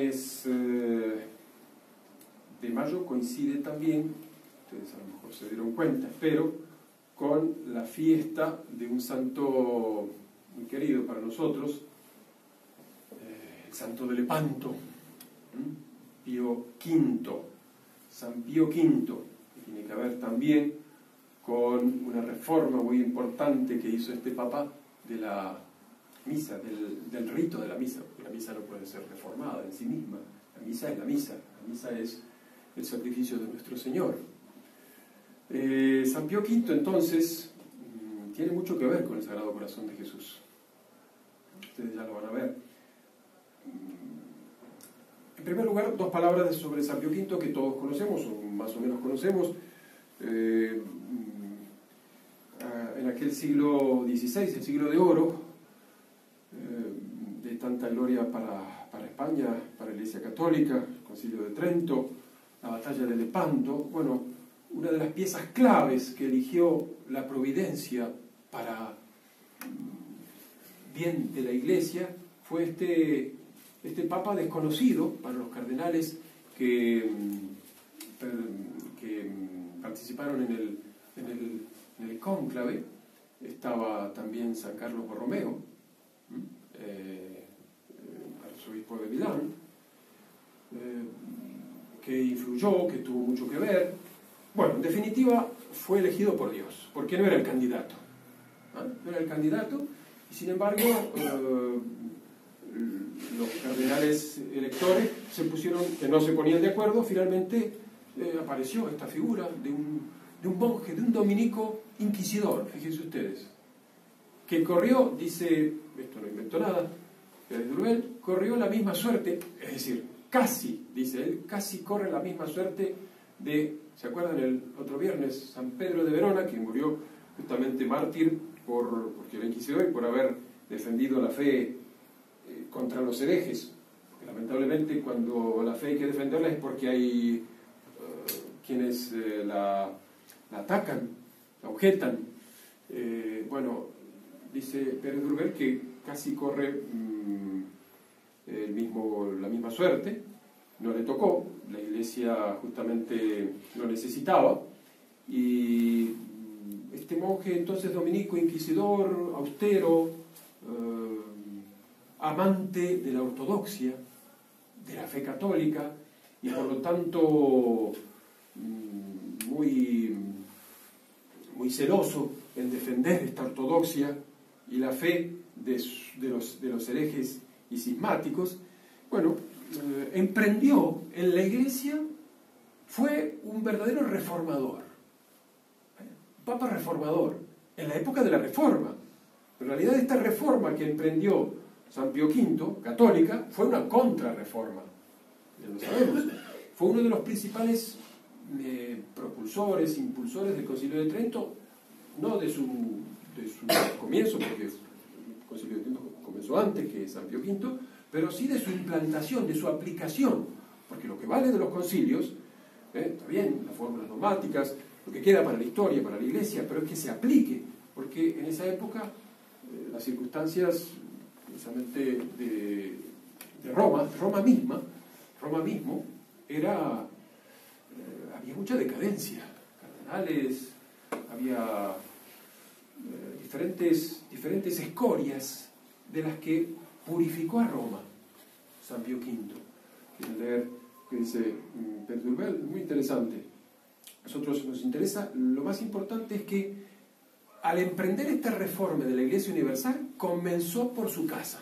mes de mayo coincide también, ustedes a lo mejor se dieron cuenta, espero, con la fiesta de un santo muy querido para nosotros, el santo de Lepanto, Pío V, San Pío V, que tiene que ver también con una reforma muy importante que hizo este Papa de la misa, del rito de la misa, porque la misa no puede ser reformada en sí misma, la misa es la misa es el sacrificio de nuestro Señor. San Pío V entonces tiene mucho que ver con el Sagrado Corazón de Jesús, ustedes ya lo van a ver. En primer lugar, dos palabras sobre San Pío V que todos conocemos, o más o menos conocemos. En aquel siglo XVI, el siglo de oro, de tanta gloria para España, para la Iglesia Católica, el Concilio de Trento, la batalla de Lepanto, bueno, una de las piezas claves que eligió la providencia para bien de la Iglesia fue este Papa desconocido para los cardenales que participaron en el cónclave. Estaba también San Carlos Borromeo, arzobispo de Milán, que influyó, que tuvo mucho que ver. Bueno, en definitiva, fue elegido por Dios, porque no era el candidato. No era el candidato, y sin embargo, los cardenales electores que no se ponían de acuerdo, finalmente apareció esta figura de un monje, de un dominico inquisidor, fíjense ustedes, que corrió, dice, esto no inventó nada, Pérez de Urbel, corrió la misma suerte, es decir, casi, dice él, casi corre la misma suerte de, ¿se acuerdan el otro viernes? San Pedro de Verona, que murió justamente mártir porque era inquisidor y por haber defendido la fe contra los herejes. Lamentablemente, cuando la fe hay que defenderla es porque hay quienes la atacan, la objetan. Bueno, dice Pérez Durber que casi corre la misma suerte, no le tocó, la Iglesia justamente lo necesitaba, y este monje entonces dominico, inquisidor, austero, amante de la ortodoxia, de la fe católica, y por lo tanto muy celoso en defender esta ortodoxia y la fe de los herejes y cismáticos. Bueno, emprendió en la Iglesia, fue un verdadero reformador, un papa reformador, en la época de la Reforma. En realidad, esta reforma que emprendió San Pío V, católica, fue una contrarreforma, ya lo sabemos. Fue uno de los principales propulsores, impulsores del Concilio de Trento, no de su comienzo, porque el Concilio de Trento comenzó antes que San Pío V, pero sí de su implantación, de su aplicación, porque lo que vale de los concilios, está bien, las fórmulas dogmáticas, lo que queda para la historia, para la Iglesia, pero es que se aplique, porque en esa época las circunstancias precisamente de Roma mismo, había mucha decadencia, cardenales, había diferentes escorias de las que purificó a Roma San Pío V. Quieren leer que dice Pérez Durber, muy interesante. A nosotros nos interesa, lo más importante es que al emprender esta reforma de la Iglesia Universal, comenzó por su casa.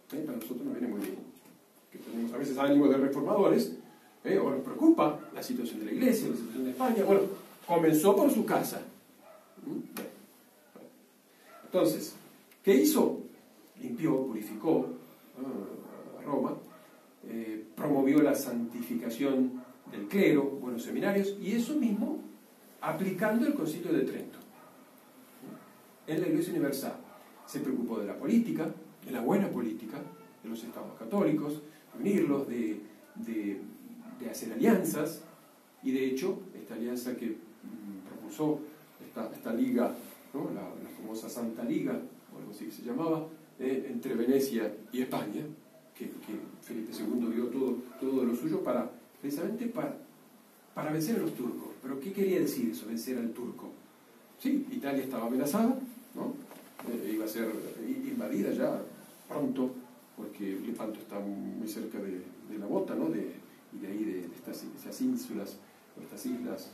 Para nosotros nos viene muy bien, que tenemos a veces ánimo de reformadores, o nos preocupa la situación de la Iglesia, la situación de España. Bueno, comenzó por su casa. Entonces, ¿qué hizo? Limpió, purificó a Roma, promovió la santificación del clero, buenos seminarios, y eso mismo aplicando el Concilio de Trento. En la Iglesia Universal se preocupó de la política, de la buena política, de los estados católicos, de unirlos, de hacer alianzas, y de hecho, esta alianza que propuso esta liga, ¿no? la famosa Santa Liga, o algo así que se llamaba, entre Venecia y España, que Felipe II dio todo de lo suyo precisamente para vencer a los turcos. ¿Pero qué quería decir eso, vencer al turco? Sí, Italia estaba amenazada, ¿no? Iba a ser invadida ya pronto, porque Lepanto está muy cerca de la bota, ¿no? Y de ahí de esas ínsulas, o estas islas,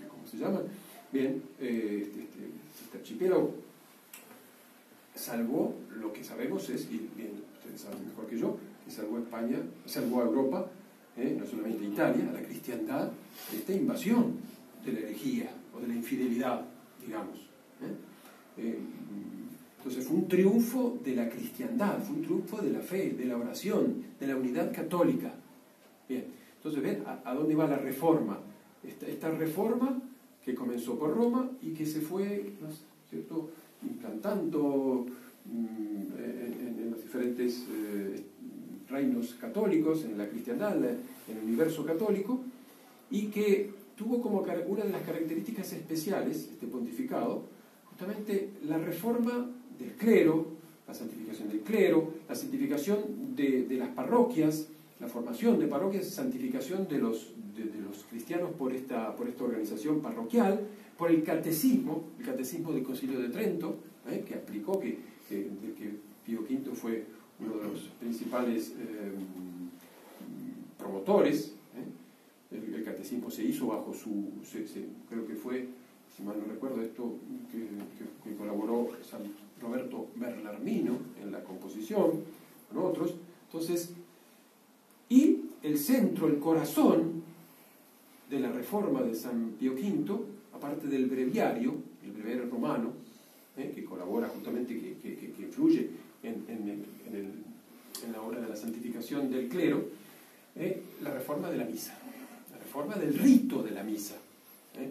¿cómo se llaman? Bien, este archipiélago salvó, lo que sabemos es, y bien, ustedes saben mejor que yo, que salvó a España, salvó a Europa, no solamente a Italia, a la cristiandad, de esta invasión de la herejía o de la infidelidad, digamos. Entonces fue un triunfo de la cristiandad, fue un triunfo de la fe, de la oración, de la unidad católica. Bien, entonces ven a dónde va la reforma. Esta reforma que comenzó por Roma y que se fue, ¿no es cierto?, implantando en los diferentes reinos católicos, en la cristiandad, en el universo católico, y que tuvo como una de las características especiales, este pontificado, justamente la reforma del clero, la santificación del clero, la santificación de las parroquias, la formación de parroquias, santificación de los cristianos por esta organización parroquial, por el catecismo del Concilio de Trento, que aplicó, que Pío V fue uno de los principales promotores. El catecismo se hizo bajo creo que fue, si mal no recuerdo, esto que colaboró San Roberto Bellarmino en la composición, con otros. Entonces, y el centro, el corazón de la reforma de San Pío V, aparte del breviario, el breviario romano, que colabora justamente, que influye en la obra de la santificación del clero, la reforma de la misa, la reforma del rito de la misa,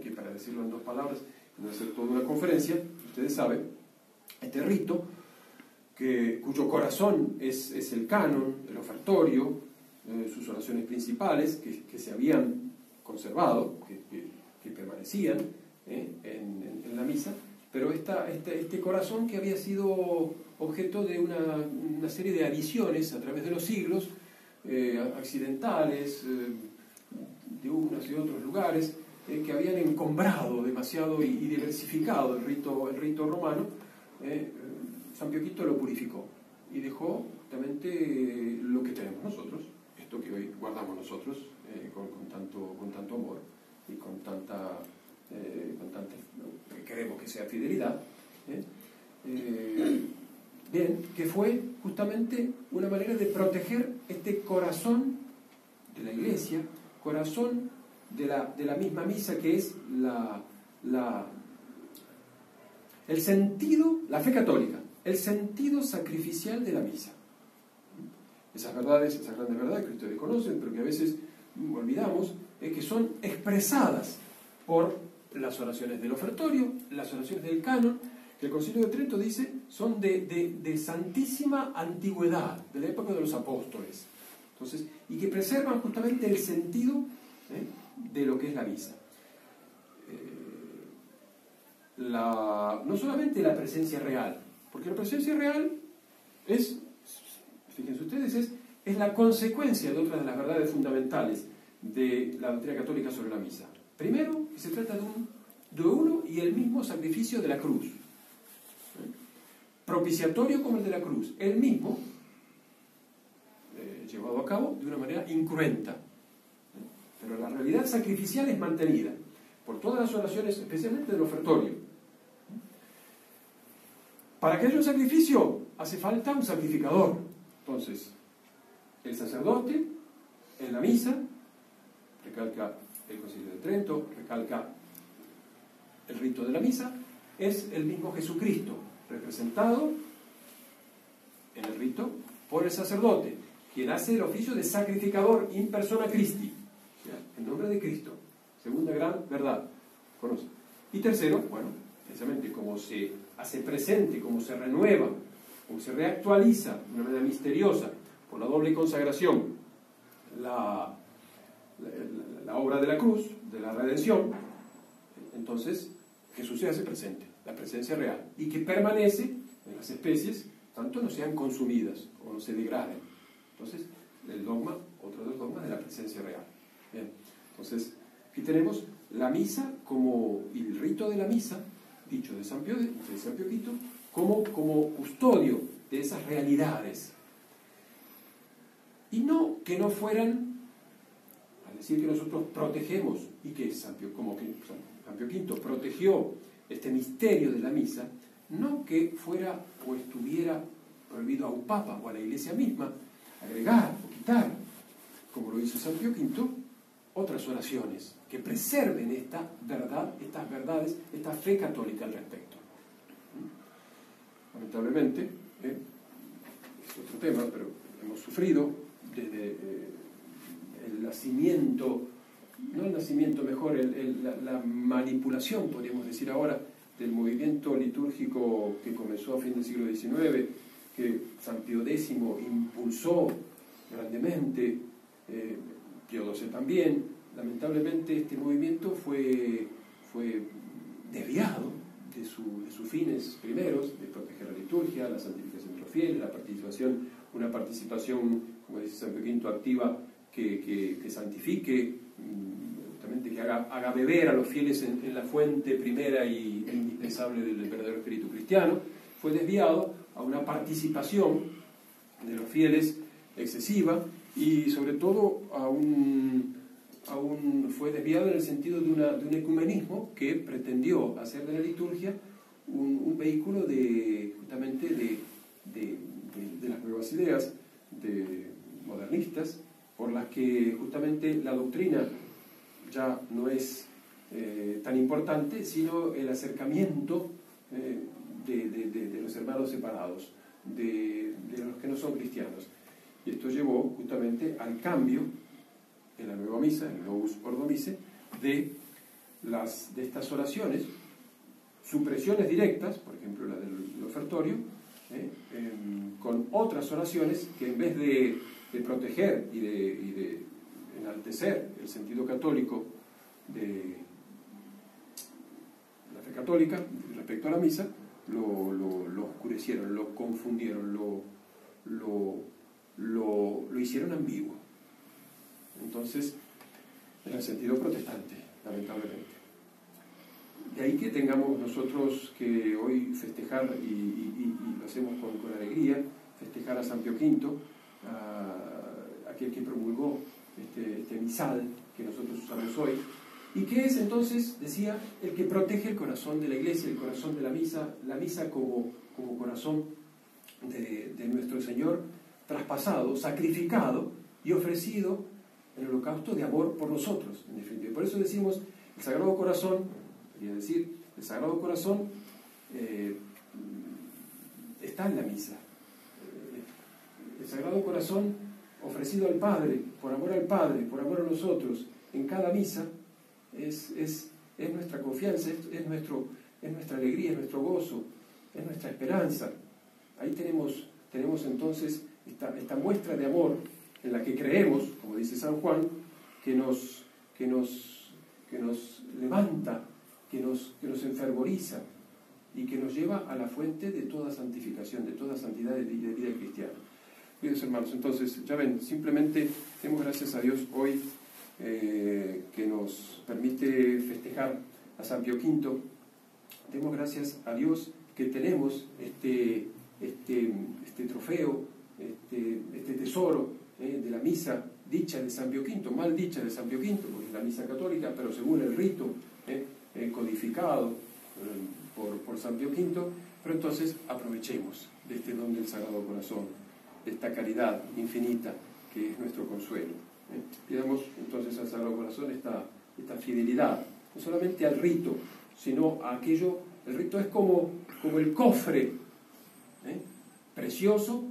que, para decirlo en dos palabras, no hacer toda una conferencia, ustedes saben, este rito, cuyo corazón es el canon, el ofertorio, sus oraciones principales, que se habían conservado, que permanecían en la misa, pero este corazón que había sido objeto de una serie de adiciones a través de los siglos, accidentales, de unos y otros lugares, que habían encombrado demasiado y diversificado el rito romano. San Pío V lo purificó y dejó justamente lo que tenemos nosotros, esto que hoy guardamos nosotros con tanto amor y con tanta queremos que sea fidelidad, bien, que fue justamente una manera de proteger este corazón de la Iglesia, corazón de la misma misa, que es el sentido, la fe católica, el sentido sacrificial de la misa. Esas grandes verdades que ustedes conocen, pero que a veces olvidamos, que son expresadas por las oraciones del ofertorio, las oraciones del canon, que el Concilio de Trento dice son de santísima antigüedad, de la época de los apóstoles. Entonces, y que preservan justamente el sentido de lo que es la misa. No solamente la presencia real, porque la presencia real es, fíjense ustedes, es la consecuencia de otras de las verdades fundamentales de la doctrina católica sobre la misa. Primero, que se trata de uno y el mismo sacrificio de la cruz, propiciatorio como el de la cruz, el mismo, llevado a cabo de una manera incruenta, pero la realidad sacrificial es mantenida por todas las oraciones, especialmente del ofertorio. Para que haya un sacrificio hace falta un sacrificador. Entonces, el sacerdote en la misa, recalca el Concilio de Trento, recalca el rito de la misa, es el mismo Jesucristo, representado en el rito por el sacerdote, quien hace el oficio de sacrificador in persona Christi, o sea, en nombre de Cristo. Segunda gran verdad. ¿Conoce? Y tercero, bueno, precisamente como se hace presente, como se renueva, como se reactualiza de una manera misteriosa por la doble consagración la obra de la cruz, de la redención, entonces Jesús se hace presente, la presencia real, y que permanece en las especies, tanto no sean consumidas o no se degraden. Entonces, el dogma, otro de los dogmas de la presencia real. Bien. Entonces, aquí tenemos la misa como el rito de la misa, dicho de San Pío Quinto, como custodio de esas realidades. Y no que no fueran, al decir que nosotros protegemos, y que San Pío V protegió este misterio de la misa, no que fuera o estuviera prohibido a un papa o a la Iglesia misma agregar o quitar, como lo hizo San Pío V, otras oraciones que preserven esta verdad, estas verdades, esta fe católica al respecto. Lamentablemente, es otro tema, pero hemos sufrido desde el nacimiento, no el nacimiento, mejor, la manipulación, podríamos decir ahora, del movimiento litúrgico que comenzó a fin del siglo XIX, que San Pío X impulsó grandemente, Pío XII también. Lamentablemente este movimiento fue desviado de sus fines primeros, de proteger la liturgia, la santificación de los fieles, una participación, como dice San Pío V, activa que santifique, justamente que haga beber a los fieles en la fuente primera e indispensable del verdadero espíritu cristiano. Fue desviado a una participación de los fieles excesiva y sobre todo fue desviado en el sentido de un ecumenismo que pretendió hacer de la liturgia un vehículo justamente de las nuevas ideas modernistas, por las que justamente la doctrina ya no es tan importante, sino el acercamiento de los hermanos separados, de los que no son cristianos. Y esto llevó justamente al cambio en la nueva misa, en el Novus Ordo Missae, de estas oraciones, supresiones directas, por ejemplo la del ofertorio, con otras oraciones que en vez de proteger y de enaltecer el sentido católico de la fe católica respecto a la misa, lo oscurecieron, lo confundieron, lo hicieron ambiguo. Entonces, en el sentido protestante, lamentablemente. De ahí que tengamos nosotros que hoy festejar, y lo hacemos con alegría, festejar a San Pío V, aquel que promulgó este misal que nosotros usamos hoy, y que es entonces, decía, el que protege el corazón de la Iglesia, el corazón de la misa como corazón de nuestro Señor, traspasado, sacrificado y ofrecido en el holocausto de amor por nosotros, en definitiva. Por eso decimos, el Sagrado Corazón, quería decir, el Sagrado Corazón está en la misa. El Sagrado Corazón ofrecido al Padre, por amor a nosotros, en cada misa, es nuestra confianza, es nuestra alegría, es nuestro gozo, es nuestra esperanza. Ahí tenemos entonces esta muestra de amor en la que creemos, como dice San Juan, que nos levanta, que nos enfervoriza y que nos lleva a la fuente de toda santificación, de toda santidad de vida cristiana. Queridos hermanos, entonces, ya ven, simplemente demos gracias a Dios hoy que nos permite festejar a San Pío V. Demos gracias a Dios que tenemos este trofeo, este tesoro de la misa dicha de San Pío V, mal dicha de San Pío V, porque es la misa católica, pero según el rito codificado por San Pío V. Pero entonces aprovechemos de este don del Sagrado Corazón, de esta caridad infinita que es nuestro consuelo. Pidamos entonces al Sagrado Corazón esta fidelidad, no solamente al rito, sino a aquello. El rito es como el cofre precioso